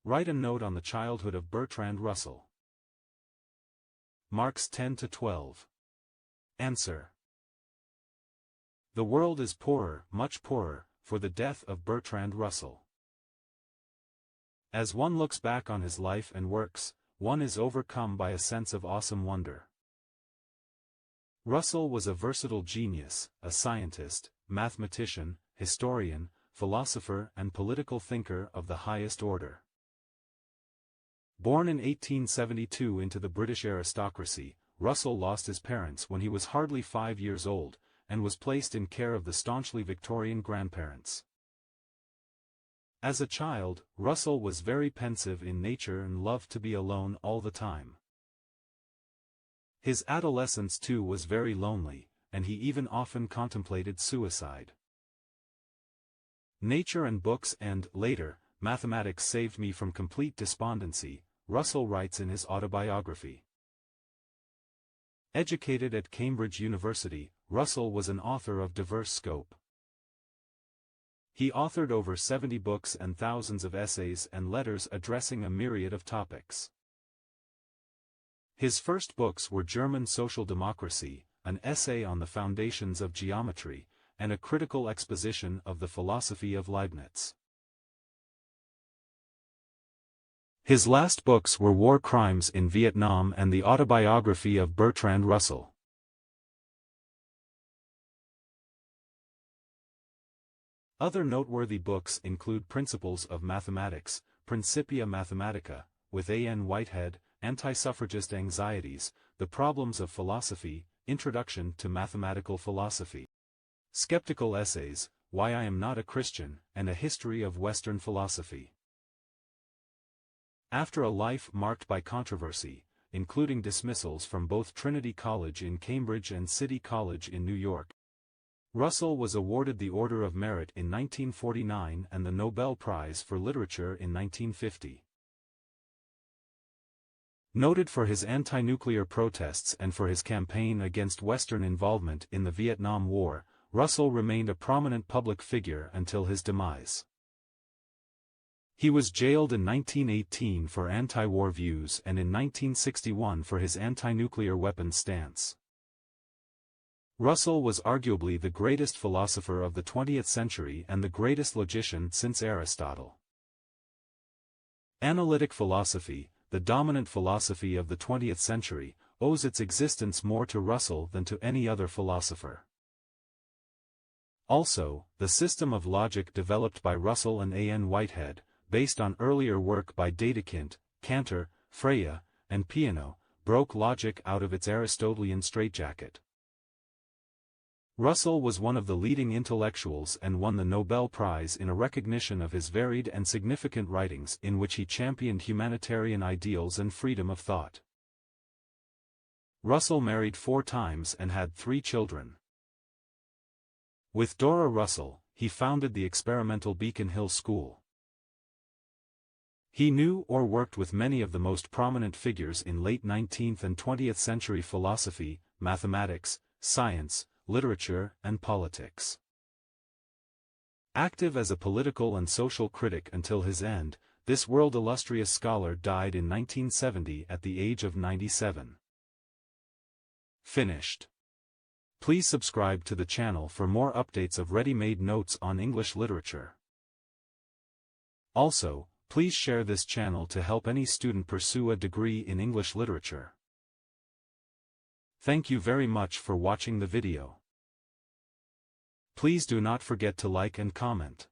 Write a note on the childhood of Bertrand Russell. Marks 10 to 12. Answer. The world is poorer, much poorer, for the death of Bertrand Russell. As one looks back on his life and works, one is overcome by a sense of awesome wonder. Russell was a versatile genius, a scientist, mathematician, historian, philosopher and political thinker of the highest order. Born in 1872 into the British aristocracy, Russell lost his parents when he was hardly 5 years old, and was placed in care of the staunchly Victorian grandparents. As a child, Russell was very pensive in nature and loved to be alone all the time. His adolescence too was very lonely, and he even often contemplated suicide. Nature and books and, later, mathematics saved me from complete despondency, Russell writes in his autobiography. Educated at Cambridge University, Russell was an author of diverse scope. He authored over 70 books and thousands of essays and letters addressing a myriad of topics. His first books were German Social Democracy, an essay on the foundations of geometry, and a critical exposition of the philosophy of Leibniz. His last books were War Crimes in Vietnam and the Autobiography of Bertrand Russell. Other noteworthy books include Principles of Mathematics, Principia Mathematica, with A.N. Whitehead, Anti-Suffragist Anxieties, The Problems of Philosophy, Introduction to Mathematical Philosophy, Skeptical Essays, Why I Am Not a Christian, and A History of Western Philosophy. After a life marked by controversy, including dismissals from both Trinity College in Cambridge and City College in New York, Russell was awarded the Order of Merit in 1949 and the Nobel Prize for Literature in 1950. Noted for his anti-nuclear protests and for his campaign against Western involvement in the Vietnam War, Russell remained a prominent public figure until his demise. He was jailed in 1918 for anti-war views and in 1961 for his anti-nuclear weapons stance. Russell was arguably the greatest philosopher of the 20th century and the greatest logician since Aristotle. Analytic philosophy, the dominant philosophy of the 20th century, owes its existence more to Russell than to any other philosopher. Also, the system of logic developed by Russell and A.N. Whitehead, based on earlier work by Dedekind, Cantor, Freya, and Peano, broke logic out of its Aristotelian straitjacket. Russell was one of the leading intellectuals and won the Nobel Prize in a recognition of his varied and significant writings in which he championed humanitarian ideals and freedom of thought. Russell married 4 times and had 3 children. With Dora Russell, he founded the experimental Beacon Hill School. He knew or worked with many of the most prominent figures in late 19th and 20th century philosophy, mathematics, science, literature, and politics. Active as a political and social critic until his end, this world-illustrious scholar died in 1970 at the age of 97. Finished. Please subscribe to the channel for more updates of ready-made notes on English literature. Also, please share this channel to help any student pursue a degree in English literature. Thank you very much for watching the video. Please do not forget to like and comment.